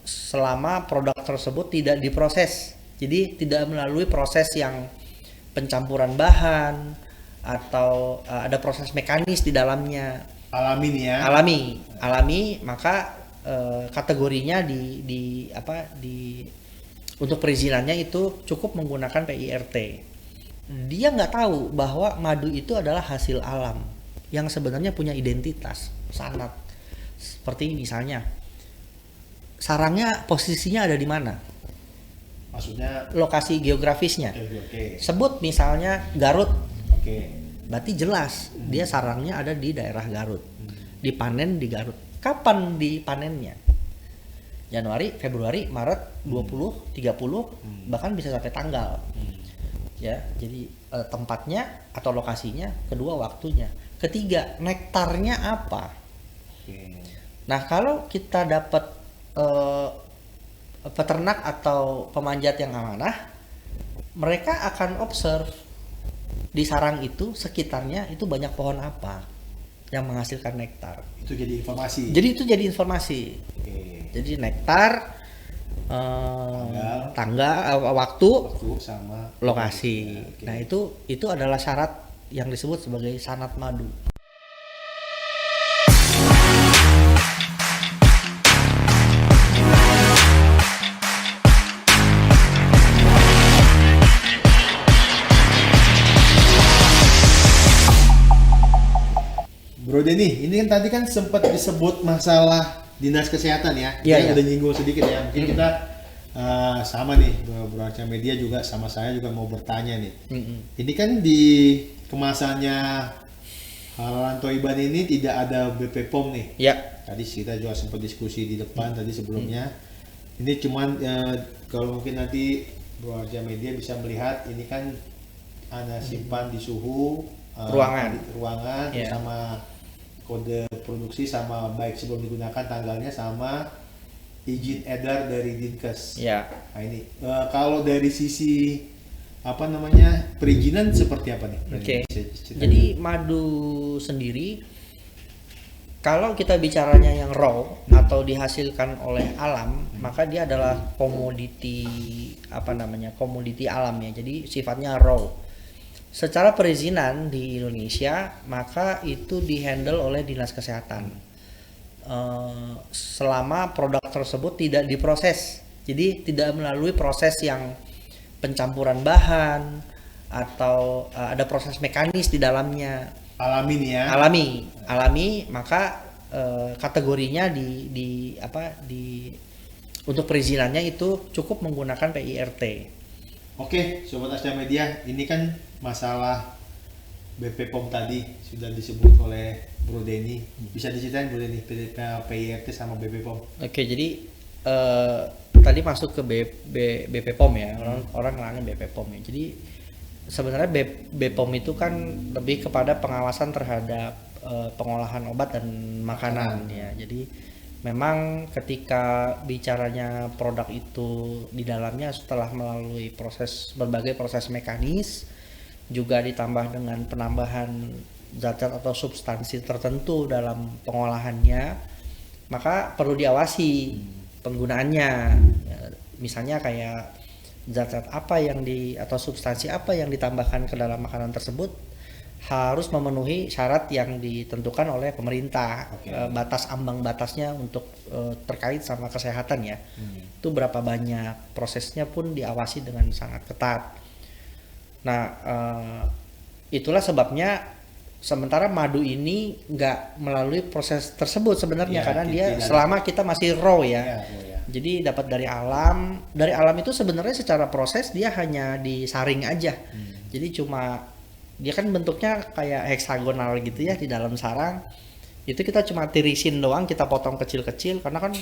selama produk tersebut tidak diproses. Jadi tidak melalui proses yang pencampuran bahan atau ada proses mekanis di dalamnya. Alami nih ya. Alami, maka kategorinya untuk perizinannya itu cukup menggunakan PIRT. Dia nggak tahu bahwa madu itu adalah hasil alam yang sebenarnya punya identitas sanat. Seperti misalnya sarangnya posisinya ada di mana? Maksudnya lokasi geografisnya. Oke. Sebut misalnya Garut. Oke. Berarti jelas dia sarangnya ada di daerah Garut. Dipanen di Garut. Kapan dipanennya? Januari, Februari, Maret, 20, 30, bahkan bisa sampai tanggal. Ya, jadi tempatnya atau lokasinya, kedua waktunya, ketiga nektarnya apa. Nah, kalau kita dapat peternak atau pemanjat yang amanah, mereka akan observe di sarang itu sekitarnya itu banyak pohon apa yang menghasilkan nektar. Itu jadi informasi. Jadi informasi. Jadi nektar, tanggal, waktu sama lokasi. Nah, itu adalah syarat yang disebut sebagai sanat madu. Bro Denny, ini kan tadi kan sempat disebut masalah dinas kesehatan ya. Iya. Udah nyinggung sedikit ya. Mungkin kita sama nih, Bro Arca Media juga sama saya juga mau bertanya nih. Ini kan di kemasannya Halalan Toiban ini tidak ada BP POM nih. Ya. Tadi kita juga sempat diskusi di depan tadi sebelumnya. Ini cuman kalau mungkin nanti Bro Arca Media bisa melihat ini kan ada simpan di suhu ruangan Yeah. sama kode produksi sama baik sebelum digunakan tanggalnya sama izin edar dari Dinkes. Ya. Nah ini kalau dari sisi perizinan seperti apa nih? Oke. Jadi madu sendiri kalau kita bicaranya yang raw atau dihasilkan oleh alam, maka dia adalah komoditi komoditi alam ya. Jadi sifatnya raw. Secara perizinan di Indonesia, maka itu dihandle oleh Dinas Kesehatan. Selama produk tersebut tidak diproses. Jadi tidak melalui proses yang pencampuran bahan atau ada proses mekanis di dalamnya. Alami nih ya. Alami, maka kategorinya untuk perizinannya itu cukup menggunakan PIRT. Oke, Sobat Asda Media, ini kan masalah BP POM tadi sudah disebut oleh Bro Denny. Bisa diceritain Bro Denny, PIRT sama BP POM? Oke, jadi tadi masuk ke BP POM ya, orang ngalamin BP POM ya. Jadi sebenarnya BPOM itu kan lebih kepada pengawasan terhadap pengolahan obat dan makanan ya. Jadi memang ketika bicaranya produk itu di dalamnya setelah melalui berbagai proses mekanis, juga ditambah dengan penambahan zat-zat atau substansi tertentu dalam pengolahannya, maka perlu diawasi penggunaannya. Misalnya kayak zat-zat apa atau substansi apa yang ditambahkan ke dalam makanan tersebut harus memenuhi syarat yang ditentukan oleh pemerintah. Batas ambang batasnya untuk terkait sama kesehatan ya. Itu berapa banyak, prosesnya pun diawasi dengan sangat ketat. Nah, itulah sebabnya sementara madu ini nggak melalui proses tersebut sebenarnya, karena dia selama kita masih raw ya. Jadi dapat dari alam. Dari alam itu sebenarnya secara proses dia hanya disaring aja. Jadi dia kan bentuknya kayak heksagonal gitu ya di dalam sarang. Itu kita cuma tirisin doang, kita potong kecil-kecil, karena kan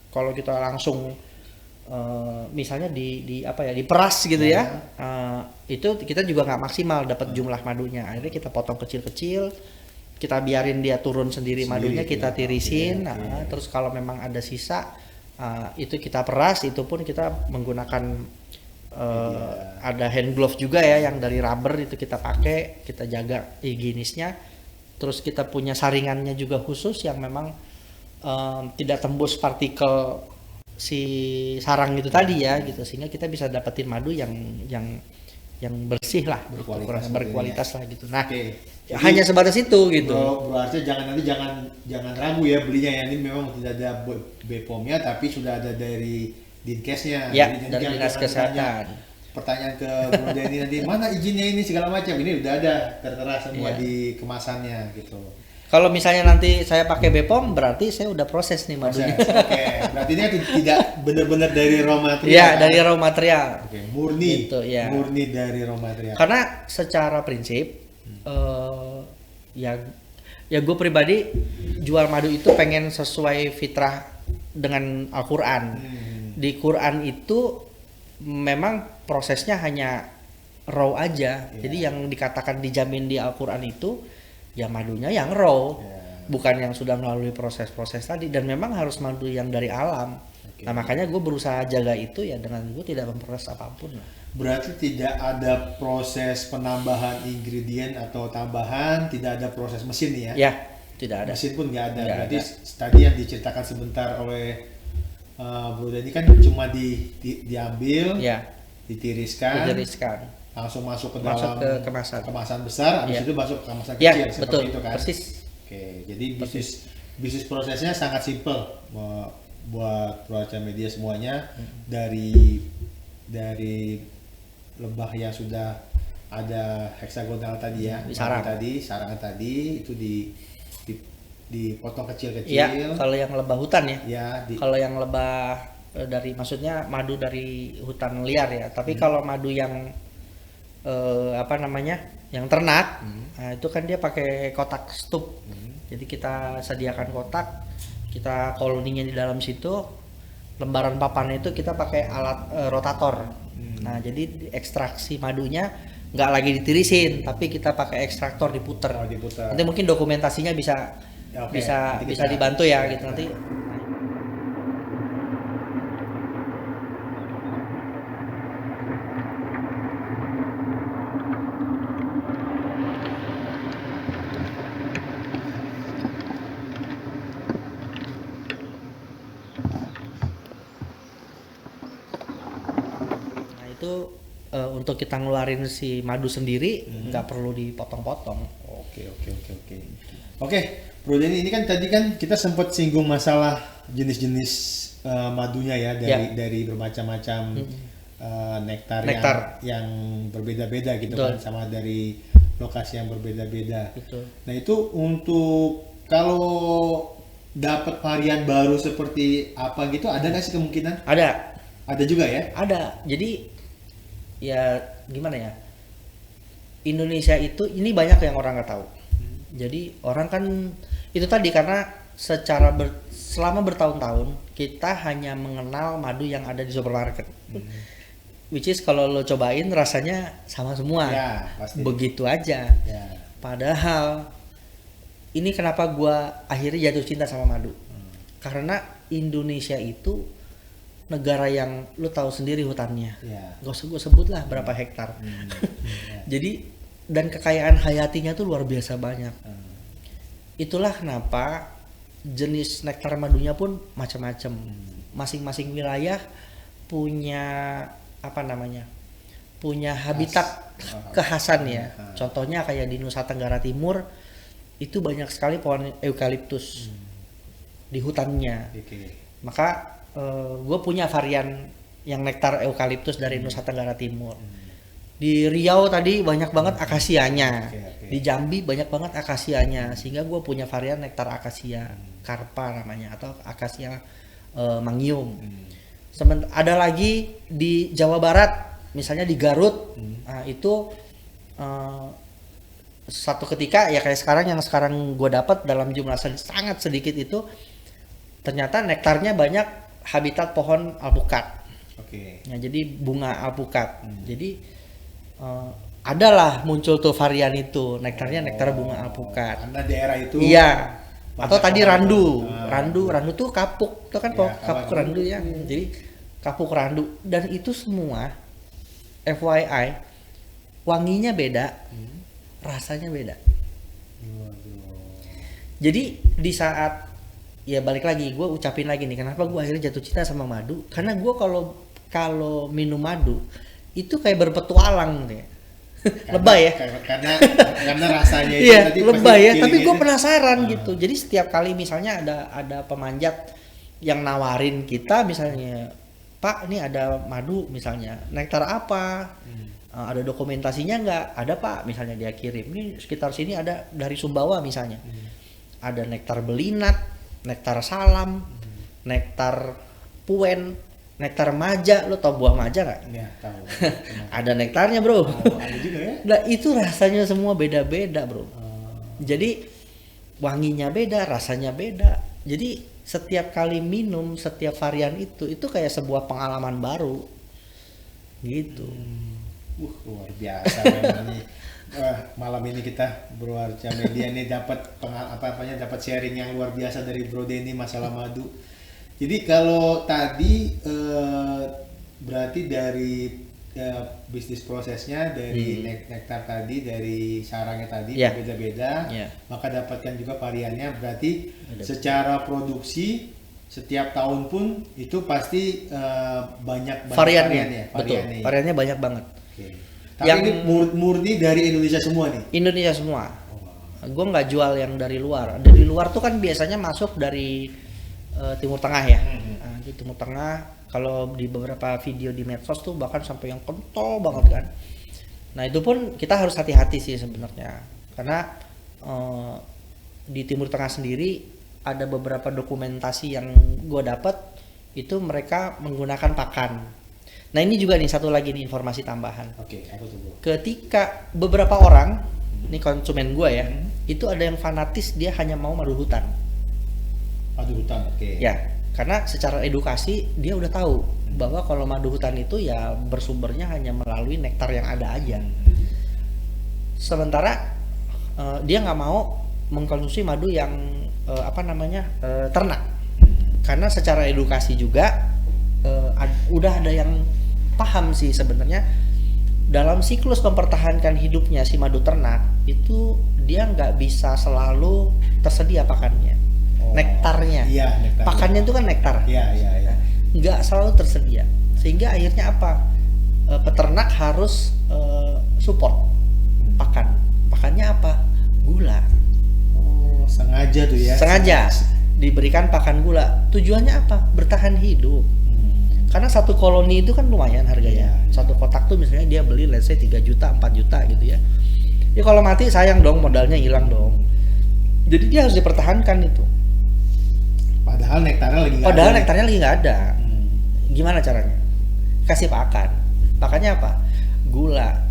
kalau kita langsung misalnya diperas gitu ya, itu kita juga nggak maksimal dapat jumlah madunya. Akhirnya kita potong kecil-kecil, kita biarin dia turun sendiri madunya, kita tirisin. Terus kalau memang ada sisa, itu kita peras. Itu pun kita menggunakan ada hand glove juga ya, yang dari rubber itu kita pakai, kita jaga higienisnya. Terus kita punya saringannya juga khusus yang memang tidak tembus partikel si sarang itu tadi ya gitu, sehingga kita bisa dapetin madu yang bersih lah, berkualitas lah gitu. Nah, Oke. hanya sebatas itu gitu. Berarti jangan ragu ya belinya ya, ini memang tidak ada BPOM-nya tapi sudah ada dari Dinkesnya. Ya, Jadi dari jangan Dinas tanya Kesehatan. pertanyaan ke Bro Denny nanti mana izinnya ini segala macam, ini udah ada tertera semua Iya. di kemasannya gitu. Kalau misalnya nanti saya pakai BPOM, berarti saya udah proses nih madunya. Oke, berarti ini tidak benar-benar dari raw material. Iya, kan? dari raw material. Oke, murni. Gitu, ya. Murni dari raw material. Karena secara prinsip ya gue pribadi jual madu itu pengen sesuai fitrah dengan Al-Qur'an. Di Quran itu memang prosesnya hanya raw aja. Iya. Jadi yang dikatakan dijamin di Al-Qur'an itu ya madunya yang raw. Ya. Bukan yang sudah melalui proses-proses tadi, dan memang harus madu yang dari alam. Oke. Nah makanya gue berusaha jaga itu ya dengan gue tidak memproses apapun lah. Berarti tidak ada proses penambahan ingredient atau tambahan, tidak ada proses mesin nih ya? Ya, tidak ada. Mesin pun nggak ada. Nggak Berarti ada. tadi yang diceritakan sebentar oleh Bro Denny kan cuma diambil, Ya, ditiriskan, ditiriskan. langsung masuk ke Masuk dalam ke kemasan. kemasan besar, habis Ya. itu masuk ke kemasan Ya, kecil, seperti betul. itu kan? Persis. Oke, jadi bisnis prosesnya sangat simpel buat Proacha Media semuanya, dari lebah yang sudah ada heksagonal tadi ya, Di sarang. sarangan tadi itu dipotong kecil-kecil. Ya, kalau yang lebah hutan ya. Ya, Kalau yang lebah dari, maksudnya madu dari hutan liar ya. Tapi kalau madu yang yang ternak, nah, itu kan dia pakai kotak stup. Jadi kita sediakan kotak, kita koloninya di dalam situ, lembaran papannya itu kita pakai alat rotator. Nah jadi ekstraksi madunya nggak lagi ditirisin, tapi kita pakai ekstraktor diputer. Oh, diputer. Nanti mungkin dokumentasinya bisa Ya, oke. bisa Nanti bisa kita- dibantu ya ya, gitu ya. nanti. Nah itu untuk kita ngeluarin si madu sendiri nggak perlu dipotong-potong. Oke. Oke, Bro Denny, ini kan tadi kan kita sempat singgung masalah jenis-jenis madunya ya, dari bermacam-macam nektar, Nektar. yang berbeda-beda gitu Betul. kan, sama dari lokasi yang berbeda-beda. Gitu. Nah itu untuk kalau dapat varian baru seperti apa gitu, ada nggak sih kemungkinan? Ada. Ada juga ya? Ada. Jadi ya gimana ya? Indonesia itu ini banyak yang orang nggak tahu. Jadi orang kan itu tadi karena selama bertahun-tahun kita hanya mengenal madu yang ada di supermarket. Which is kalau lo cobain rasanya sama semua. Ya, pasti. Begitu aja. Ya. Padahal ini kenapa gua akhirnya jatuh cinta sama madu. Karena Indonesia itu negara yang lu tahu sendiri hutannya. Ya. Gak usah gue sebut lah berapa hektar. Jadi dan kekayaan hayatinya tuh luar biasa banyak. Itulah kenapa jenis nektar madunya pun macam-macam. Masing-masing wilayah punya punya habitat kekhasan ya. Contohnya kayak di Nusa Tenggara Timur itu banyak sekali pohon eukaliptus di hutannya. Oke. Maka gue punya varian yang nektar eukaliptus dari Nusa Tenggara Timur. Di Riau tadi banyak banget akasianya. Oke. Di Jambi banyak banget akasianya. Sehingga gue punya varian nektar akasia carpa namanya, atau akasia mangium. Ada lagi di Jawa Barat, misalnya di Garut. Nah, itu satu ketika ya kayak sekarang yang sekarang gue dapat dalam jumlah sangat sedikit itu, ternyata nektarnya banyak habitat pohon alpukat. Oke. Ya, jadi bunga alpukat. Jadi adalah muncul tuh varian itu, nektarnya nektar bunga alpukat. Karena daerah itu. Iya. Atau banyak tadi pohon. randu. Ah. Randu tuh kapuk. Itu kan Ya, kapuk kawan. randu ya. Jadi kapuk randu, dan itu semua FYI wanginya beda, rasanya beda. Waduh. Jadi di saat ya balik lagi gue ucapin lagi nih kenapa gue akhirnya jatuh cinta sama madu, karena gue kalau minum madu itu kayak berpetualang nih. Lebay ya karena rasanya itu iya tadi lebay ya, tapi gue feeling-nya. penasaran gitu. Jadi setiap kali misalnya ada pemanjat yang nawarin kita misalnya, Pak ini ada madu misalnya, nektar apa, ada dokumentasinya nggak, ada Pak misalnya, dia kirim ini sekitar sini ada dari Sumbawa misalnya, ada nektar belinat, nektar salam, nektar puen, nektar maja. Lo tau buah maja nggak? Ya, tahu. Ada nektarnya bro. Ada juga ya. Nah itu rasanya semua beda-beda bro. Jadi wanginya beda, rasanya beda. Jadi setiap kali minum setiap varian itu kayak sebuah pengalaman baru gitu. Luar biasa memang nih. Malam ini kita Bro Arca Media nih dapat dapat sharing yang luar biasa dari Bro Denny masalah madu. Jadi kalau tadi berarti dari bisnis prosesnya dari nektar tadi, dari sarangnya tadi beda-beda, maka dapatkan juga variannya. Berarti secara produksi setiap tahun pun itu pasti banyak variannya. Betul, variannya. variannya banyak banget. Okay. Tapi yang ini murni dari Indonesia semua nih? Indonesia semua. Gue nggak jual yang dari luar. Dari luar tuh kan biasanya masuk dari Timur Tengah ya. Nah, di Timur Tengah kalau di beberapa video di medsos tuh bahkan sampai yang kental banget kan. Nah itu pun kita harus hati-hati sih sebenarnya, karena di Timur Tengah sendiri ada beberapa dokumentasi yang gue dapat itu mereka menggunakan pakan. Nah ini juga nih satu lagi nih informasi tambahan. Oke, apa tuh bro? Ketika beberapa orang, ini konsumen gue ya, itu ada yang fanatis dia hanya mau madu hutan. Madu hutan, oke. Ya, karena secara edukasi dia udah tahu bahwa kalau madu hutan itu ya bersumbernya hanya melalui nektar yang ada aja. Sementara dia nggak mau mengkonsumsi madu yang ternak, karena secara edukasi juga udah ada yang paham sih sebenarnya dalam siklus mempertahankan hidupnya si madu ternak itu dia nggak bisa selalu tersedia pakannya. Nektarnya, nektarnya. Pakannya itu kan nektar, nggak selalu tersedia, sehingga akhirnya apa? Peternak harus support pakannya apa? Gula. Oh, sengaja tuh ya? Sengaja diberikan pakan gula. Tujuannya apa? Bertahan hidup. Karena satu koloni itu kan lumayan harganya. Satu kotak tuh misalnya dia beli let's say 3 juta, 4 juta gitu ya. Ya kalau mati sayang dong, modalnya hilang dong. Jadi dia harus dipertahankan itu. Padahal nektarnya lagi nggak ada. Gimana caranya? Kasih pakan. Pakannya apa? Gula.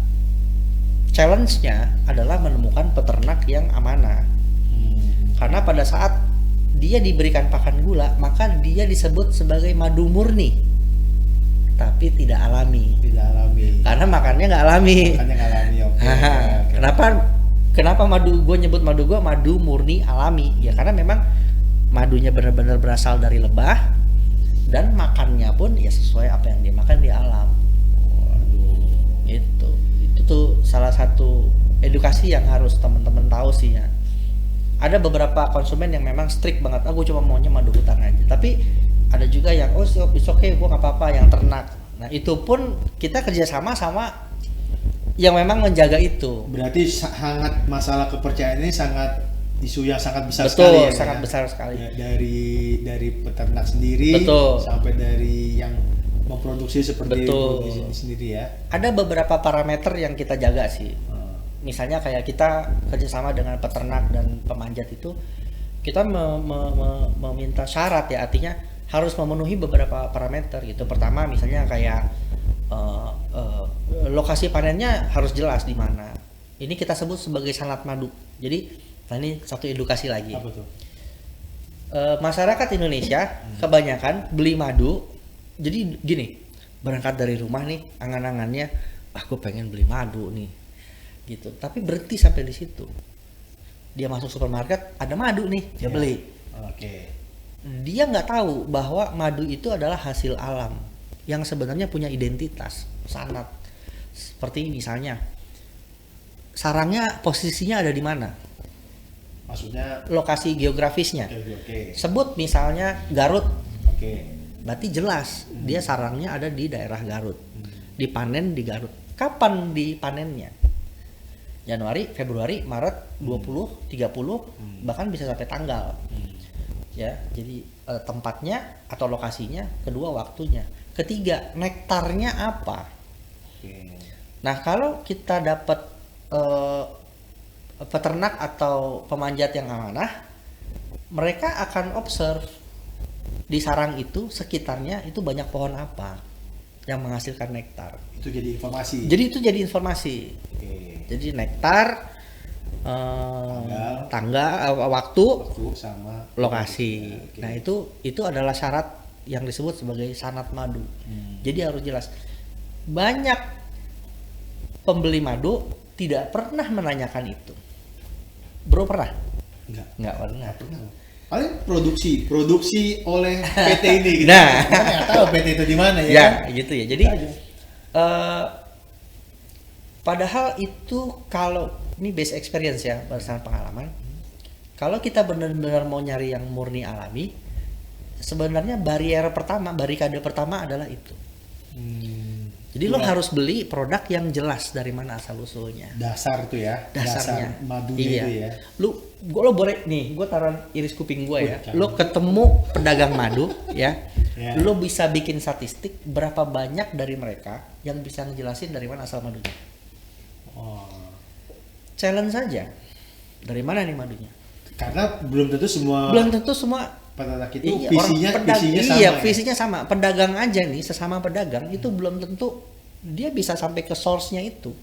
Challenge-nya adalah menemukan peternak yang amanah. Karena pada saat dia diberikan pakan gula, maka dia disebut sebagai madu murni. Tapi tidak alami. Karena makannya nggak alami. Okay. Kenapa gue nyebut madu murni alami? Ya karena memang madunya benar-benar berasal dari lebah dan makannya pun ya sesuai apa yang dia makan di alam. Itu tuh salah satu edukasi yang harus teman-teman tahu sih ya. Ada beberapa konsumen yang memang strict banget, gue cuma maunya madu hutan aja. Tapi ada juga yang it's okay, gue nggak apa-apa yang ternak. Nah itu pun kita kerjasama sama yang memang menjaga itu. Berarti sangat masalah kepercayaan ini sangat isu yang sangat besar. Betul, sekali ya, sangat besar sekali. Ya, dari peternak sendiri. Betul. Sampai dari yang memproduksi seperti produksi sendiri ya. Ada beberapa parameter yang kita jaga sih. Misalnya kayak kita kerjasama dengan peternak dan pemanjat itu, kita meminta syarat ya, artinya harus memenuhi beberapa parameter gitu. Pertama misalnya kayak lokasi panennya harus jelas di mana. Ini kita sebut sebagai sanad madu. Jadi nah ini satu edukasi lagi. Apa tuh? Masyarakat Indonesia kebanyakan beli madu. Jadi gini, berangkat dari rumah nih, angan-angannya, aku pengen beli madu nih, gitu. Tapi berhenti sampai di situ. Dia masuk supermarket, ada madu nih, dia beli. Oke. Dia nggak tahu bahwa madu itu adalah hasil alam yang sebenarnya punya identitas, sanad. Seperti misalnya, sarangnya posisinya ada di mana? Maksudnya lokasi geografisnya. oke. Sebut misalnya Garut, Oke. berarti jelas dia sarangnya ada di daerah Garut. Dipanen di Garut. Kapan dipanennya? Januari, Februari, Maret, 20, 30, bahkan bisa sampai tanggal. Ya, jadi tempatnya atau lokasinya, kedua waktunya. Ketiga, nektarnya apa? Oke. Nah, kalau kita dapat peternak atau pemanjat yang amanah, mereka akan observe di sarang itu sekitarnya itu banyak pohon apa yang menghasilkan nektar. Itu jadi informasi. Jadi itu jadi informasi. Oke. Jadi nektar, waktu sama lokasi. Oke. Nah itu adalah syarat yang disebut sebagai sanad madu. Jadi harus jelas. Banyak pembeli madu tidak pernah menanyakan itu. Bro pernah? Nggak pernah. Paling produksi oleh PT ini gitu. Nah, kita nggak tahu PT itu di mana ya. Ya, kan? gitu ya. Jadi padahal itu kalau ini base experience ya, berdasarkan pengalaman. Kalau kita benar-benar mau nyari yang murni alami, sebenarnya barikade pertama adalah itu. Jadi lo harus beli produk yang jelas dari mana asal usulnya. Dasar tuh ya. Dasarnya. Dasar madunya itu ya. Lo boleh nih, gue taruh iris kuping gue ya. Lo ketemu pedagang madu ya. Lo bisa bikin statistik berapa banyak dari mereka yang bisa ngejelasin dari mana asal madunya. Challenge saja. Dari mana nih madunya? Karena belum tentu semua peternak itu visinya sama. Pedagang aja nih, sesama pedagang itu belum tentu dia bisa sampai ke source-nya itu.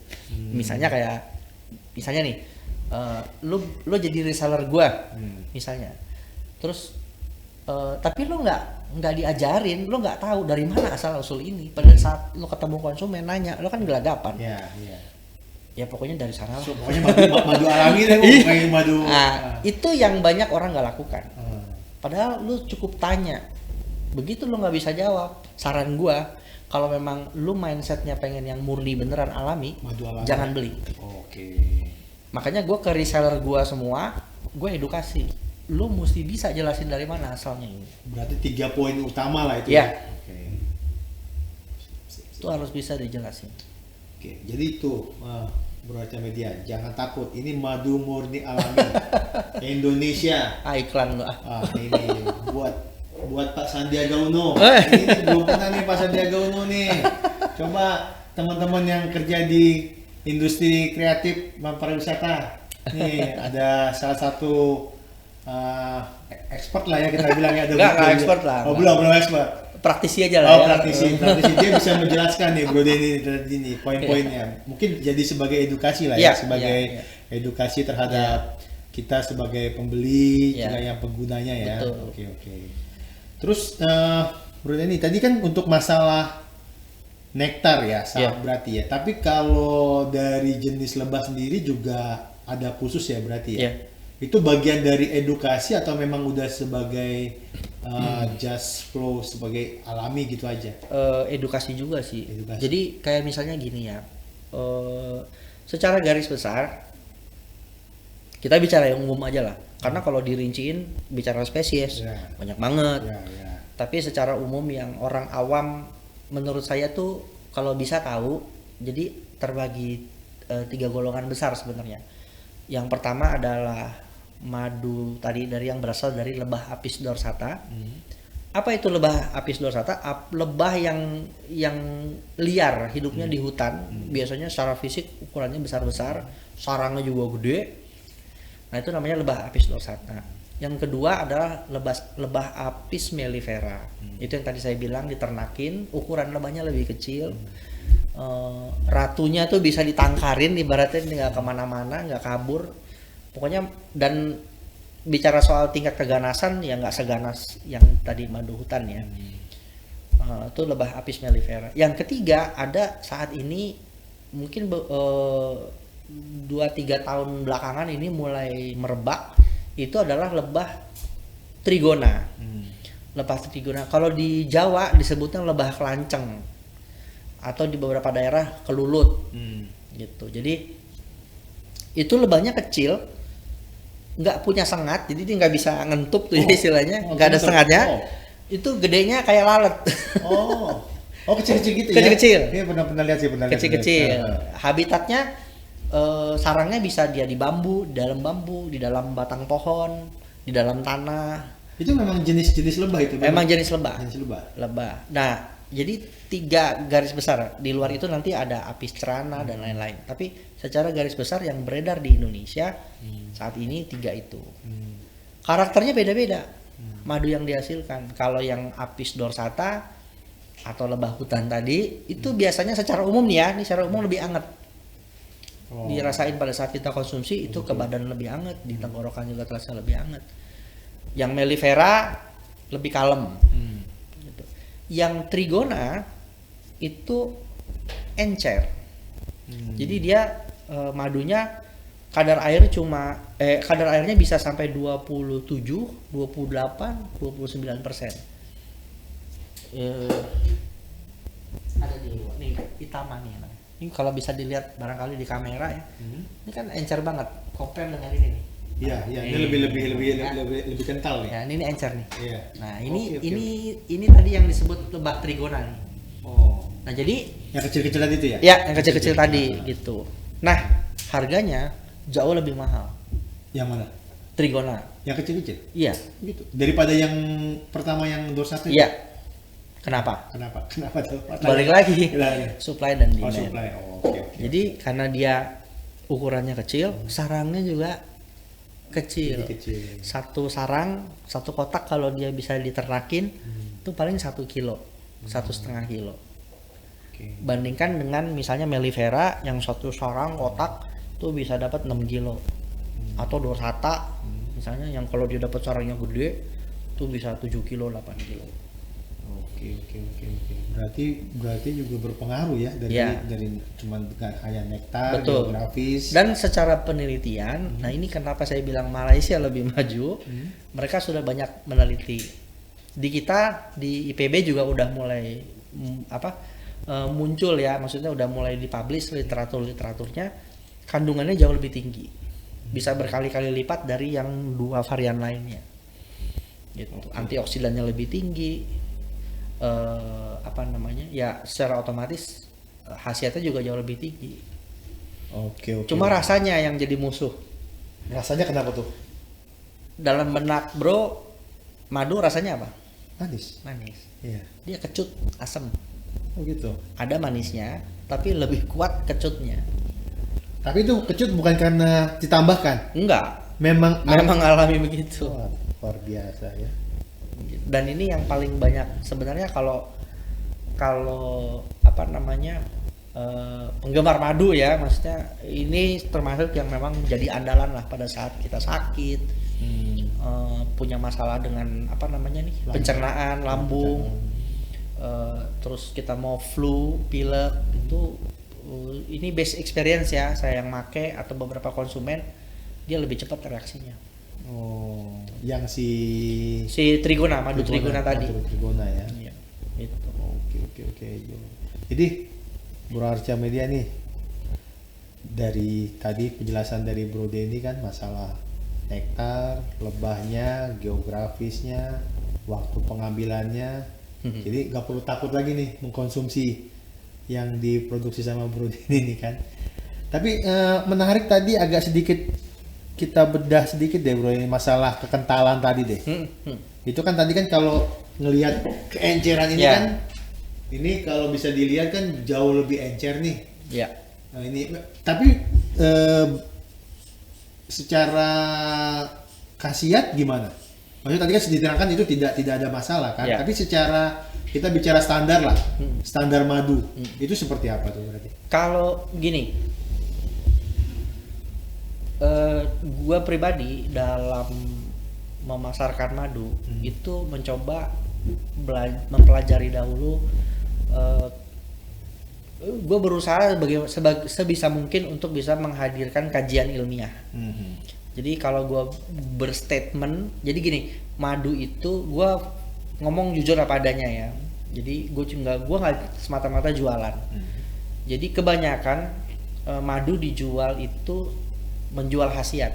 Misalnya nih, lo jadi reseller gua, misalnya. Terus tapi lo nggak diajarin, lo nggak tahu dari mana asal usul ini. Pada saat lo ketemu konsumen nanya, lo kan gelagapan. Ya pokoknya dari sana lah. Pokoknya madu alami deh, kayak madu. Itu yang banyak orang nggak lakukan. Padahal lu cukup tanya. Begitu lu nggak bisa jawab, saran gua kalau memang lu mindsetnya pengen yang murni beneran alami, jangan beli. Makanya gua ke reseller gua semua, gua edukasi. Lu mesti bisa jelasin dari mana asalnya ini. Berarti 3 poin utama lah itu. Ya. Itu harus bisa dijelasin. Jadi itu Bro Arca Media, jangan takut, ini madu murni alami Indonesia. Iklan lu ini buat Pak Sandiaga Uno. Ini belum pernah nih Pak Sandiaga Uno nih. Coba teman-teman yang kerja di industri kreatif pariwisata, nih ada salah satu expert lah ya kita bilang ya. Nggak expert lah. Belum expert. Praktisi aja lah ya. Praktisi dia bisa menjelaskan nih Bro Denny ini poin-poinnya. Mungkin jadi sebagai edukasi lah sebagai edukasi terhadap kita sebagai pembeli juga yang penggunanya ya. Betul. Oke. Terus Bro Denny tadi kan untuk masalah nektar ya berarti ya. Tapi kalau dari jenis lebah sendiri juga ada khusus ya berarti ya. Itu bagian dari edukasi atau memang udah sebagai just flow sebagai alami gitu aja? Edukasi juga sih. Jadi kayak misalnya gini ya, secara garis besar kita bicara yang umum aja lah. Karena kalau dirinciin bicara spesies banyak banget. Tapi secara umum yang orang awam menurut saya tuh kalau bisa tahu, jadi terbagi 3 golongan besar sebenarnya. Yang pertama adalah madu tadi dari yang berasal dari lebah Apis dorsata. Apa itu lebah Apis dorsata? Lebah yang liar, hidupnya di hutan. Biasanya secara fisik ukurannya besar-besar, sarangnya juga gede. Nah, itu namanya lebah Apis dorsata. Yang kedua adalah lebah Apis mellifera. Itu yang tadi saya bilang diternakin, ukuran lebahnya lebih kecil. Ratunya tuh bisa ditangkarin, ibaratnya nggak kemana-mana, nggak kabur. Pokoknya, dan bicara soal tingkat keganasan ya nggak seganas yang tadi madu hutan ya. Itu lebah Apis mellifera. Yang ketiga ada saat ini mungkin 2-3 tahun belakangan ini mulai merebak, itu adalah lebah trigona. Lebah trigona. Kalau di Jawa disebutnya lebah kelanceng atau di beberapa daerah kelulut. Gitu. Jadi itu lebahnya kecil. nggak punya sengat, jadi dia nggak bisa ngentup tuh ya istilahnya, Oh, nggak ada ngentup. sengatnya. Oh. Itu gedenya kayak lalat. Oh kecil-kecil gitu ya? Kecil-kecil. Iya pernah lihat sih, pernah lihat. Kecil-kecil. Heeh. Habitatnya sarangnya bisa dia di bambu, di dalam batang pohon, di dalam tanah. Itu memang jenis-jenis lebah itu? Memang jenis lebah. Jenis lebah. Lebah. Nah, jadi 3 garis besar. Di luar itu nanti ada apis cerana dan lain-lain. Tapi secara garis besar yang beredar di Indonesia saat ini 3 itu. Karakternya beda-beda. Madu yang dihasilkan. Kalau yang apis dorsata atau lebah hutan tadi itu biasanya secara umum nih ya, ini secara umum lebih anget. Dirasain pada saat kita konsumsi itu ke badan lebih anget, di tenggorokan juga terasa lebih anget. Yang mellifera lebih kalem. Gitu. Yang trigona itu encer. Jadi dia madunya kadar airnya bisa sampai 27, 28, 29%. Ada di luar nih Itama nih. Ini kalau bisa dilihat barangkali di kamera ya. Ini kan encer banget compare dengan ini nih. Iya, ini lebih kental nih. Ya, ini encer nih. Iya. Nah, ini Oke. ini tadi yang disebut lebah trigona nih. Oh. Nah, jadi Yang kecil-kecil tadi itu ya? ya yang kecil-kecil tadi gitu. Nah, harganya jauh lebih mahal. Yang mana? Trigona. Yang kecil-kecil? Iya. Gitu. Daripada yang pertama yang dorsata itu? Iya. Kenapa? Kenapa tuh? Balik lagi. Iya. Supply dan Oh, demand. supply. Oh, oke. Jadi karena dia ukurannya kecil, sarangnya juga kecil. Jadi kecil. Satu sarang, satu kotak kalau dia bisa diternakin itu paling 1 kilo, 1,5 kilo. Oke. Bandingkan dengan misalnya mellifera yang satu sarang kotak tuh bisa dapat 6 kilo. Atau dorsata misalnya yang kalau dia dapat sarangnya gede tuh bisa 7 kilo, 8 kilo. Oke. Berarti juga berpengaruh ya dari cuman bukan hanya nektar, Betul. geografis. Dan secara penelitian, nah ini kenapa saya bilang Malaysia lebih maju, mereka sudah banyak meneliti. Di kita di IPB juga udah mulai muncul ya, maksudnya udah mulai dipublish literaturnya, kandungannya jauh lebih tinggi, bisa berkali-kali lipat dari yang 2 varian lainnya. Gitu. Antioksidannya lebih tinggi. Ya secara otomatis khasiatnya juga jauh lebih tinggi. Oke. Cuma rasanya yang jadi musuh. Rasanya kenapa tuh? Dalam benak bro, madu rasanya apa? Manis. Iya. Dia kecut, asam. Oh gitu. Ada manisnya, tapi lebih kuat kecutnya. Tapi itu kecut bukan karena ditambahkan. Enggak, Memang alami begitu. Wah, luar biasa ya. Dan ini yang paling banyak sebenarnya kalau penggemar madu ya, maksudnya ini termasuk yang memang jadi andalan lah pada saat kita sakit, punya masalah dengan pencernaan, lambung, terus kita mau flu, pilek itu, ini base experience ya, saya yang make atau beberapa konsumen dia lebih cepat reaksinya. Oh, yang si Trigona, madu Trigona tadi. Trigona ya. Iya, itu. Oke. Jadi Bro Arca Media nih, dari tadi penjelasan dari Bro Denny kan masalah nektar, lebahnya, geografisnya, waktu pengambilannya. Jadi nggak perlu takut lagi nih mengkonsumsi yang diproduksi sama Bro Denny nih kan. Tapi menarik tadi, agak sedikit kita bedah sedikit deh bro, ini masalah kekentalan tadi deh. Itu kan tadi kan kalau ngelihat keenceran ini kan, ini kalau bisa dilihat kan jauh lebih encer nih. Iya. Nah ini, tapi secara khasiat gimana? Maksudnya tadi kan diterangkan itu tidak ada masalah kan? Tapi secara kita bicara standar lah, standar madu itu seperti apa tuh berarti? Kalau gini. Gua pribadi dalam memasarkan madu itu mencoba mempelajari dahulu. Gue berusaha sebisa mungkin untuk bisa menghadirkan kajian ilmiah. Jadi kalau gue berstatement, jadi gini, madu itu gue ngomong jujur apa adanya ya. Jadi gue nggak semata-mata jualan. Jadi kebanyakan madu dijual itu menjual khasiat.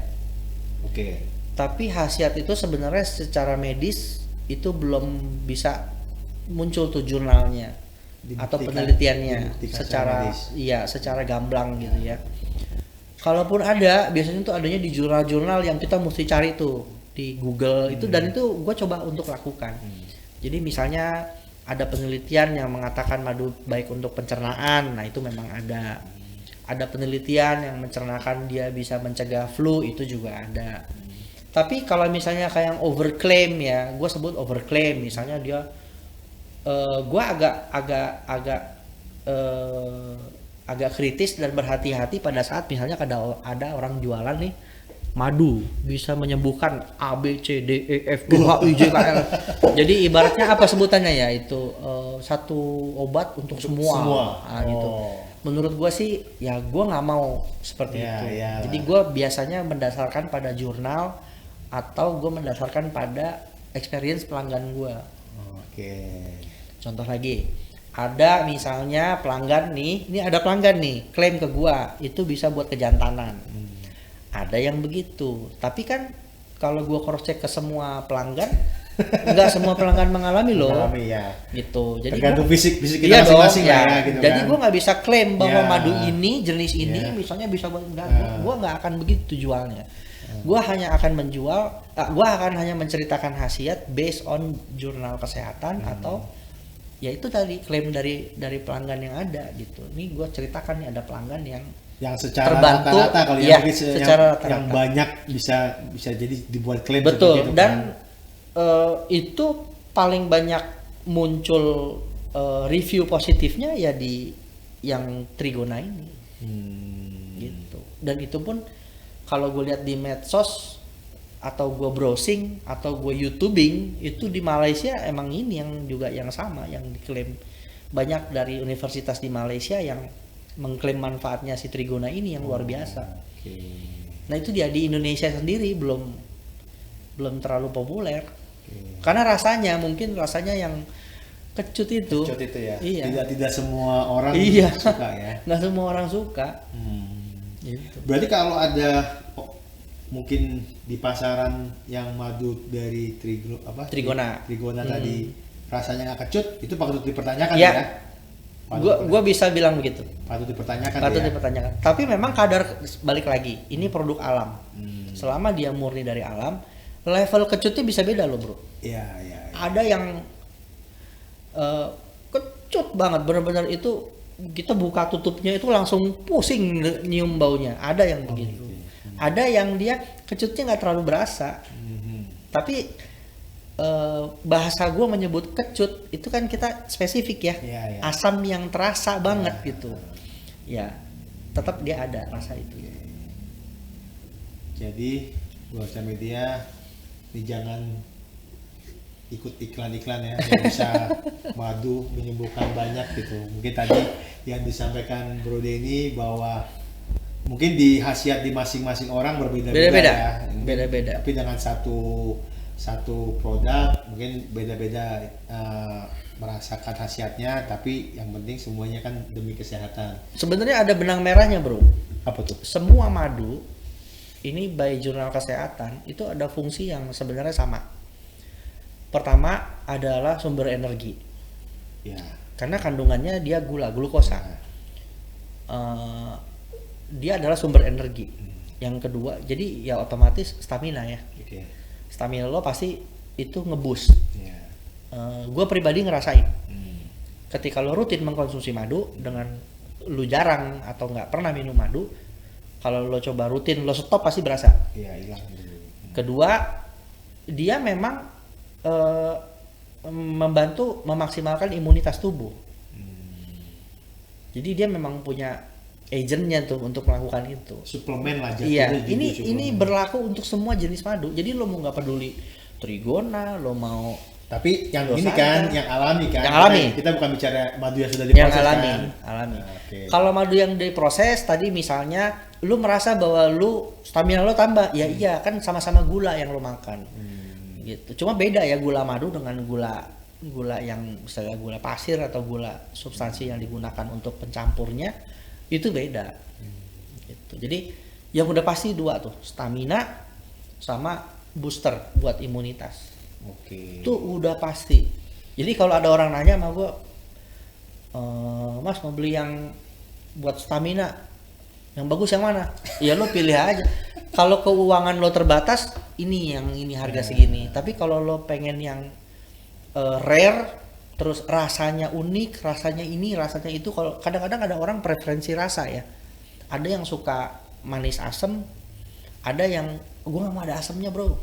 Oke. Tapi khasiat itu sebenarnya secara medis itu belum bisa muncul tuh jurnalnya atau penelitiannya secara secara gamblang gitu ya. Kalaupun ada, biasanya tuh adanya di jurnal-jurnal yang kita mesti cari tuh di Google itu, dan itu gue coba untuk lakukan. Jadi misalnya ada penelitian yang mengatakan madu baik untuk pencernaan, nah itu memang ada. Ada penelitian yang mencernakan dia bisa mencegah flu, itu juga ada. Tapi kalau misalnya kayak yang overclaim ya, gue sebut overclaim, misalnya dia, gue agak kritis dan berhati-hati pada saat misalnya ada orang jualan nih madu bisa menyembuhkan A B C D E F G H I J K L. Jadi ibaratnya apa sebutannya ya, itu satu obat untuk semua. Nah, gitu. Menurut gue sih ya gue nggak mau seperti itu. Jadi gue biasanya mendasarkan pada jurnal atau gue mendasarkan pada experience pelanggan gue. Contoh lagi, ada misalnya pelanggan nih, ini ada pelanggan nih klaim ke gue itu bisa buat kejantanan. Ada yang begitu, tapi kan kalau gue cross check ke semua pelanggan, nggak semua pelanggan mengalami loh. Gitu. Jadi tergantung fisik kita masing-masing ya. Gitu jadi kan? Gue nggak bisa klaim bahwa madu ini jenis ini misalnya bisa gue nggak akan begitu jualnya. Gue hanya akan menjual, gue akan hanya menceritakan khasiat based on jurnal kesehatan atau ya itu tadi klaim dari pelanggan yang ada gitu. Ini gue ceritakan nih ada pelanggan yang secara terbantu, rata-rata kalau ya, yang banyak bisa jadi dibuat klaim. Betul. Itu, dan itu paling banyak muncul review positifnya ya di yang Trigona ini. Gitu. Dan itu pun kalau gue lihat di medsos atau gue browsing atau gue YouTubing itu di Malaysia emang ini yang juga yang sama yang diklaim banyak dari universitas di Malaysia yang mengklaim manfaatnya si Trigona ini yang luar biasa. Nah itu dia di Indonesia sendiri belum terlalu populer. Karena mungkin rasanya yang kecut itu ya. Iya. Tidak semua orang suka ya. Nggak semua orang suka. Gitu. Berarti kalau ada mungkin di pasaran yang madu dari Trigona tadi rasanya nggak kecut, itu patut dipertanyakan ya. Gue bisa bilang begitu. Patut dipertanyakan. Tapi memang kadar, balik lagi, ini produk alam. Selama dia murni dari alam, level kecutnya bisa beda loh bro. Iya. Ada yang kecut banget, benar-benar itu kita buka tutupnya itu langsung pusing nyium baunya. Ada yang begitu. Ada yang dia kecutnya nggak terlalu berasa. Tapi bahasa gue menyebut kecut itu kan kita spesifik ya. Asam yang terasa banget gitu. Ya, tetap dia ada rasa itu. Jadi buat media ini jangan ikut iklan-iklan ya yang bisa madu menyembuhkan banyak gitu. Mungkin tadi yang disampaikan Bro Denny bahwa mungkin di khasiat di masing-masing orang berbeda-beda. Beda-beda. Tapi dengan satu produk mungkin beda-beda merasakan khasiatnya, tapi yang penting semuanya kan demi kesehatan. Sebenarnya ada benang merahnya bro. Apa tuh? Semua madu ini by jurnal kesehatan itu ada fungsi yang sebenarnya sama. Pertama adalah sumber energi. Ya. Karena kandungannya dia glukosa. Dia adalah sumber energi. Yang kedua, jadi ya otomatis stamina ya. Stamina lo pasti itu ngeboost. Gue pribadi ngerasain. Ketika lo rutin mengkonsumsi madu dengan lu jarang atau nggak pernah minum madu, kalau lo coba rutin lo stop pasti berasa. Hilang. Kedua, dia memang membantu memaksimalkan imunitas tubuh. Jadi dia memang punya agentnya tuh untuk melakukan itu. Suplemen lah. Iya, ini berlaku untuk semua jenis madu. Jadi lo mau nggak peduli Trigona, lo mau. Tapi yang ini kan, yang alami kan. Yang alami. Kita bukan bicara madu yang sudah diproses. Yang alami, kan? Alami. Kalau madu yang diproses tadi misalnya, lu merasa bahwa lu stamina lo tambah, ya iya kan sama-sama gula yang lo makan. Gitu. Cuma beda ya gula madu dengan gula yang misalnya gula pasir atau gula substansi yang digunakan untuk pencampurnya itu beda. Gitu. Jadi yang udah pasti dua tuh, stamina sama booster buat imunitas. Oke. Itu udah pasti. Jadi kalau ada orang nanya sama gue, Mas mau beli yang buat stamina, yang bagus yang mana? Ya lo pilih aja. Kalau keuangan lo terbatas, ini harga segini. Tapi kalau lo pengen yang rare, terus rasanya unik, rasanya ini, rasanya itu, kalau kadang-kadang ada orang preferensi rasa ya. Ada yang suka manis asem, ada yang gue nggak mau ada asemnya bro,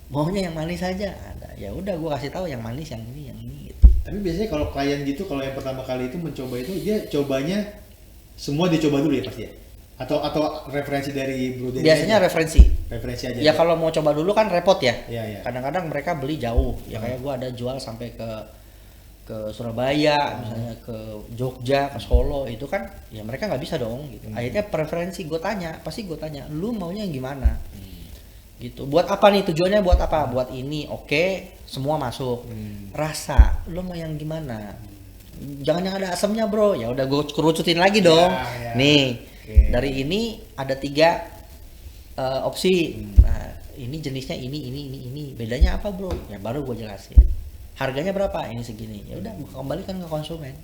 maunya yang manis aja. Ada, ya udah gue kasih tahu yang manis, yang ini gitu. Tapi biasanya kalau klien gitu, kalau yang pertama kali itu mencoba itu, dia cobanya semua dicoba dulu ya pasti ya? Atau referensi dari Bro Denny Biasanya aja? referensi Aja. ya. Kalau mau coba dulu kan repot ya. Iya. Kadang-kadang mereka beli jauh ya, kayak gue ada jual sampai ke Surabaya, misalnya ke Jogja, ke Solo, itu kan ya mereka nggak bisa dong gitu. Akhirnya preferensi pasti gue tanya, lu maunya yang gimana? Gitu. Buat apa nih, tujuannya buat apa? Buat ini, oke, semua masuk. Rasa, lu mau yang gimana? Jangan yang ada asamnya bro. Ya udah gue kerucutin lagi dong. Ya. Nih, dari ini ada 3 opsi. Nah, ini jenisnya ini. Bedanya apa bro? Ya baru gue jelasin. Harganya berapa? Ini segini. Ya udah, gue kembalikan ke konsumen.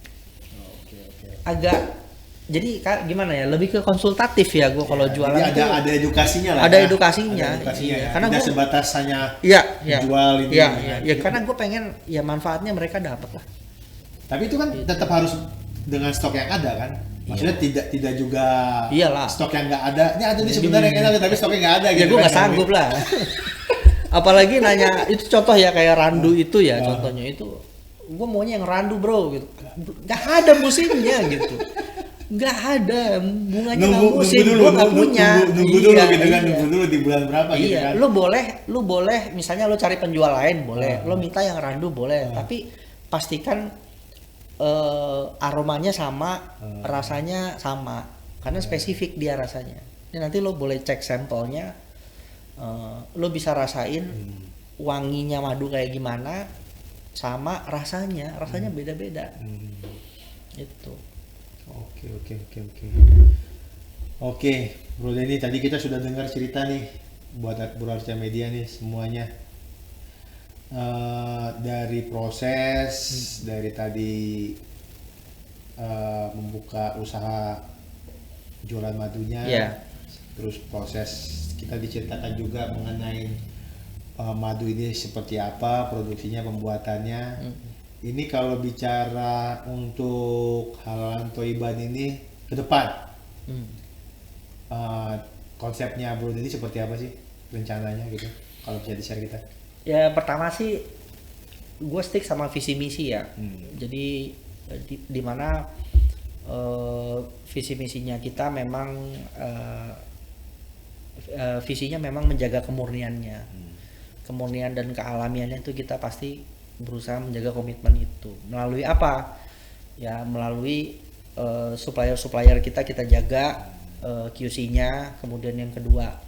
Oke. Agak jadi gimana ya? Lebih ke konsultatif ya gue kalau jualan. Jadi ada edukasinya lah. Ada edukasinya. Iya. Ya. Karena tidak gua, sebatas hanya iya. jual ini. Iya. Karena gue pengen ya manfaatnya mereka dapat lah. Tapi itu kan tetap harus dengan stok yang ada kan. Maksudnya tidak juga Iyalah. stok yang nggak ada. Ini ada nih sebenarnya yang enak tapi stoknya nggak ada gitu. Ya gue kan. nggak sanggup lah. Apalagi nanya itu contoh ya, kayak randu itu ya, contohnya itu gue maunya yang randu bro gitu. Nggak ada musimnya gitu. Nggak ada, bunganya nggak musim, gue nggak punya. Nunggu dulu gitu kan, nunggu dulu di bulan berapa gitu kan. Lu boleh misalnya lu cari penjual lain boleh, lu minta yang randu boleh, tapi pastikan aromanya sama, rasanya sama, karena spesifik dia rasanya. Ini nanti lo boleh cek sampelnya, lo bisa rasain wanginya madu kayak gimana, sama rasanya beda-beda. Itu. Oke, Bro Denny, tadi kita sudah dengar cerita nih buat Bro Arca Media nih semuanya. Dari proses dari tadi membuka usaha jualan madunya, terus proses kita diceritakan juga mengenai madu ini seperti apa produksinya, pembuatannya. Ini kalau bicara untuk Halalan Thoiban ini ke depan, konsepnya Bro Denny seperti apa sih rencananya gitu? Kalau bisa di-share kita. Ya pertama sih gue stick sama visi misi ya. Jadi di mana visi misinya kita memang visinya memang menjaga kemurniannya, kemurnian dan kealamiannya itu kita pasti berusaha menjaga komitmen itu. Melalui apa? Ya melalui supplier kita jaga QC-nya. Kemudian yang kedua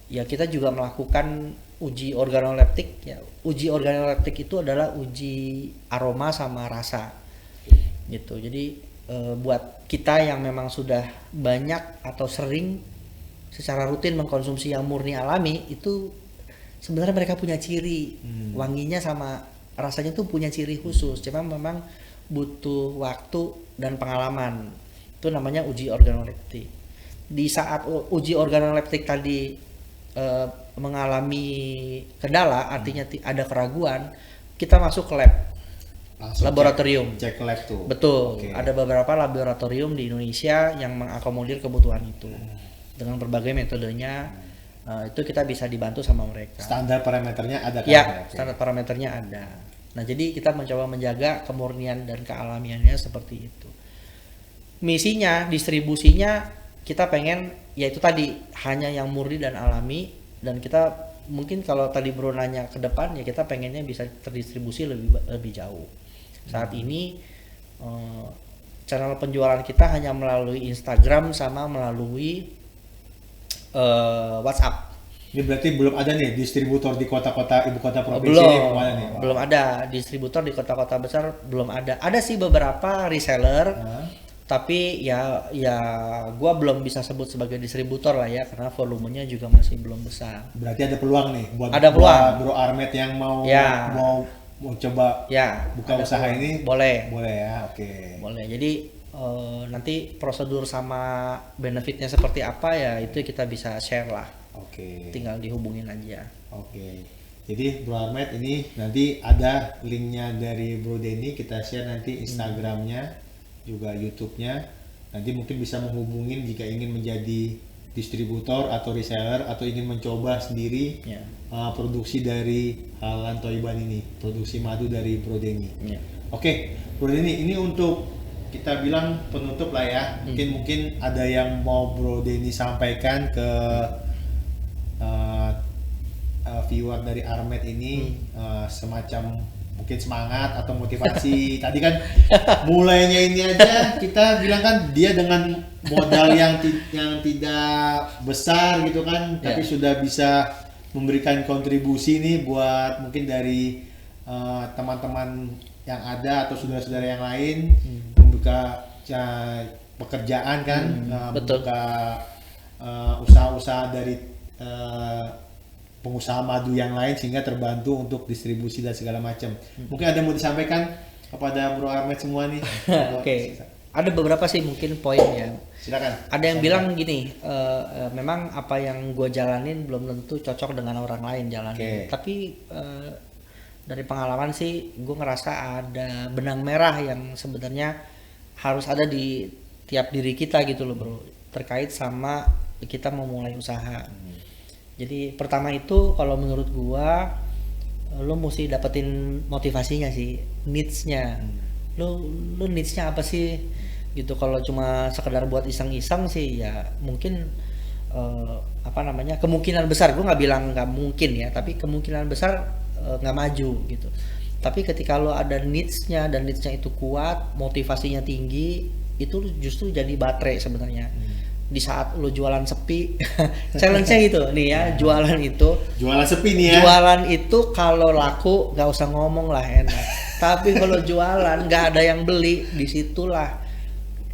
ya kita juga melakukan uji organoleptik ya. Uji organoleptik itu adalah uji aroma sama rasa gitu. Jadi buat kita yang memang sudah banyak atau sering secara rutin mengkonsumsi yang murni alami, itu sebenarnya mereka punya ciri wanginya sama rasanya tuh punya ciri khusus. Cuma memang butuh waktu dan pengalaman. Itu namanya uji organoleptik. Di saat uji organoleptik tadi mengalami kendala, artinya ada keraguan, kita masuk ke lab. Langsung laboratorium. Cek lab tuh. Betul. Ada beberapa laboratorium di Indonesia yang mengakomodir kebutuhan itu. Dengan berbagai metodenya, itu kita bisa dibantu sama mereka. Standar parameternya ada kan? Ya, standar parameternya ada. Nah, jadi kita mencoba menjaga kemurnian dan kealamiannya seperti itu. Misinya, distribusinya kita pengen yaitu tadi hanya yang murni dan alami, dan kita mungkin kalau tadi Bro nanya ke depan ya kita pengennya bisa terdistribusi lebih jauh. Saat ini channel penjualan kita hanya melalui Instagram sama melalui WhatsApp. Ini berarti belum ada nih distributor di kota-kota ibu kota provinsi belum, ini kemana nih? Belum ada distributor di kota-kota besar, belum ada. Ada sih beberapa reseller Tapi ya gua belum bisa sebut sebagai distributor lah ya, karena volumenya juga masih belum besar. Berarti ada peluang nih buat Ada peluang. buat Bro Armet yang mau Ya. mau coba Ya, buka ada usaha peluang. ini. Boleh. Boleh ya, oke. Boleh. Jadi nanti prosedur sama benefitnya seperti apa ya itu kita bisa share lah. Oke. Tinggal dihubungin aja. Oke. Jadi Bro Armet ini nanti ada linknya dari Bro Denny, kita share nanti Instagramnya, juga YouTube-nya. Nanti mungkin bisa menghubungin jika ingin menjadi distributor atau reseller atau ingin mencoba sendiri Ya. produksi dari Halal Thayyiban ini, produksi madu dari Bro Denny. Ya. Oke, Bro Denny, ini untuk kita bilang penutup lah ya. Mungkin ada yang mau Bro Denny sampaikan ke viewer dari Armet ini, semacam mungkin semangat atau motivasi. Tadi kan mulainya ini aja kita bilang kan dia dengan modal yang tidak besar gitu kan, tapi sudah bisa memberikan kontribusi nih buat mungkin dari teman-teman yang ada atau saudara-saudara yang lain, membuka pekerjaan kan, membuka usaha-usaha dari pengusaha madu yang lain sehingga terbantu untuk distribusi dan segala macam. Mungkin ada yang mau disampaikan kepada Bro Armet semua nih? Oke. Ada beberapa sih mungkin poin ya. Silakan. Ada yang bilang gini, memang apa yang gue jalanin belum tentu cocok dengan orang lain jalanin. Tapi dari pengalaman sih gue ngerasa ada benang merah yang sebenarnya harus ada di tiap diri kita gitu loh bro, terkait sama kita mau mulai usaha. Jadi pertama itu kalau menurut gua lo mesti dapetin motivasinya sih, needs-nya. Lo needs-nya apa sih? Gitu. Kalau cuma sekedar buat iseng-iseng sih ya mungkin kemungkinan besar, gua nggak bilang nggak mungkin ya, tapi kemungkinan besar nggak maju gitu. Tapi ketika lo ada needs-nya dan needs-nya itu kuat, motivasinya tinggi, itu justru jadi baterai sebenarnya. Di saat lo jualan sepi, challenge-nya gitu nih ya, jualan sepi nih ya. Jualan itu kalau laku nggak usah ngomong lah enak. Tapi kalau jualan nggak ada yang beli, disitulah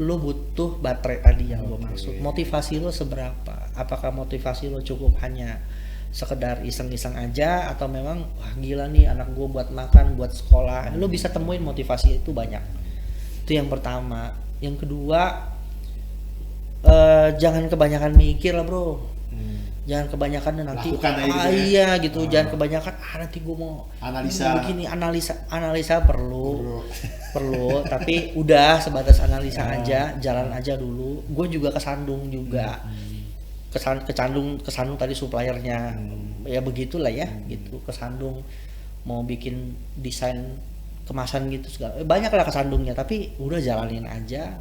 lo butuh baterai tadi yang gue maksud. Motivasi lo seberapa? Apakah motivasi lo cukup hanya sekedar iseng-iseng aja atau memang wah gila nih anak gue buat makan, buat sekolah. Lo bisa temuin motivasi itu banyak. Itu yang pertama. Yang kedua, jangan kebanyakan mikir lah bro. Jangan kebanyakan nanti iya gitu. Jangan kebanyakan nanti gue mau analisa begini, analisa perlu tapi udah sebatas analisa aja, jalan aja dulu. Gue juga kesandung juga, kesandung tadi suppliernya, ya begitulah ya gitu, kesandung mau bikin desain kemasan gitu segala banyak lah kesandungnya, tapi udah jalanin aja.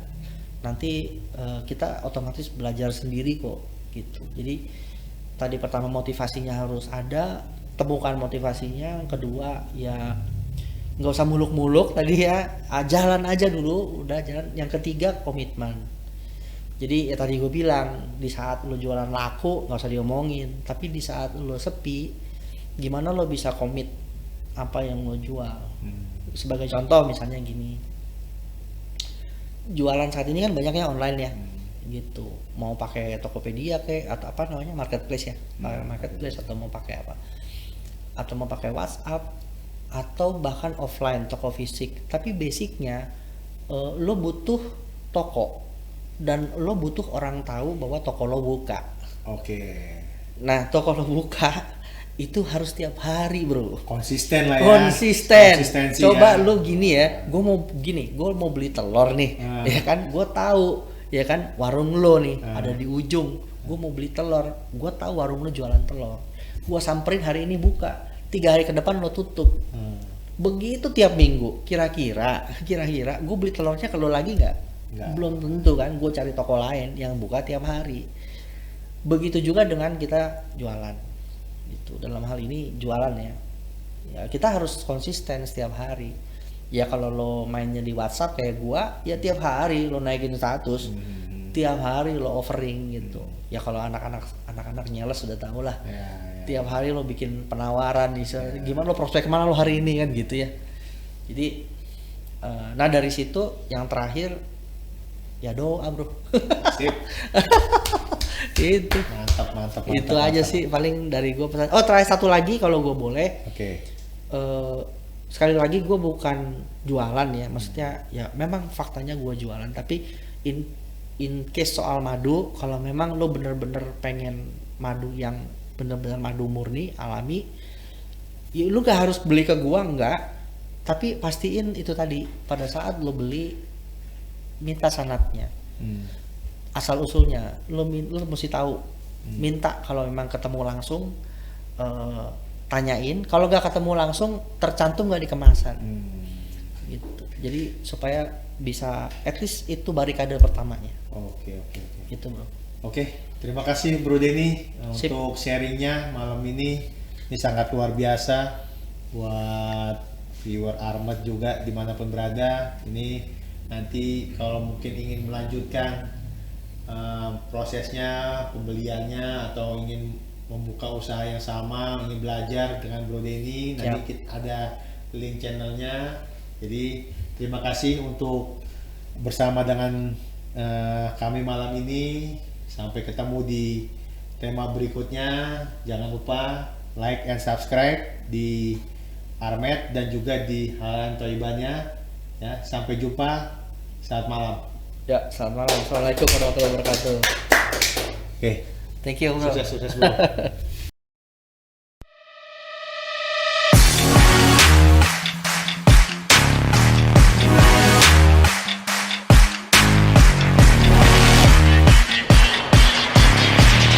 Nanti kita otomatis belajar sendiri kok gitu. Jadi tadi pertama motivasinya harus ada, temukan motivasinya. Kedua ya nggak usah muluk-muluk tadi ya, jalan aja dulu, udah jalan. Yang ketiga komitmen. Jadi ya tadi gue bilang, di saat lo jualan laku nggak usah diomongin, tapi di saat lo sepi gimana lo bisa komit apa yang lo jual. Sebagai contoh misalnya gini, jualan saat ini kan banyaknya online ya gitu, mau pakai Tokopedia kayak atau apa namanya marketplace ya, marketplace, atau mau pakai apa, atau mau pakai WhatsApp, atau bahkan offline toko fisik. Tapi basicnya lo butuh toko dan lo butuh orang tahu bahwa toko lo buka. Nah toko lo buka itu harus tiap hari bro, konsisten lah ya, konsistensi. Coba ya. Lu gini ya, gue mau beli telur nih, ya kan, gue tahu ya kan warung lo nih ada di ujung, gue mau beli telur, gue tahu warung lo jualan telur, gue samperin hari ini buka, 3 hari ke depan lo tutup. Begitu tiap minggu, kira-kira gue beli telurnya ke lo lagi nggak? Belum tentu kan, gue cari toko lain yang buka tiap hari. Begitu juga dengan kita jualan. Itu dalam hal ini jualan ya kita harus konsisten setiap hari ya. Kalau lo mainnya di WhatsApp kayak gua ya tiap hari lo naikin status, tiap hari lo offering gitu ya. Kalau anak-anak nyales sudah tahu lah tiap hari lo bikin penawaran gimana lo prospek kemana lo hari ini kan gitu ya. Jadi nah dari situ yang terakhir ya doa bro. Sip. Itu Mantap. itu aja sih paling dari gue pesan. Oh terakhir satu lagi kalau gue boleh, Oke. sekali lagi gue bukan jualan ya, maksudnya ya memang faktanya gue jualan, tapi in case soal madu, kalau memang lo bener-bener pengen madu yang bener-bener madu murni alami, ya lu gak harus beli ke gua enggak, tapi pastiin itu tadi pada saat lo beli minta sanadnya, asal usulnya lo mesti tahu, minta kalau memang ketemu langsung, tanyain, kalau gak ketemu langsung tercantum gak di kemasan, gitu. Jadi supaya bisa at least itu barikade pertamanya. Oke. Gitu bro. Oke, terima kasih Bro Denny Sip. untuk sharingnya malam ini. Ini sangat luar biasa buat viewer Armet juga dimanapun berada. Ini nanti kalau mungkin ingin melanjutkan prosesnya, pembeliannya, atau ingin membuka usaha yang sama, ingin belajar dengan Bro Denny, nanti kita ada link channelnya. Jadi terima kasih untuk bersama dengan kami malam ini. Sampai ketemu di tema berikutnya. Jangan lupa like and subscribe di Armet dan juga di Halalan Thoibahnya. Ya, sampai jumpa. Selamat malam. Ya, selamat malam. Assalamualaikum warahmatullahi wabarakatuh. Oke. Thank you bro. Sukses bro.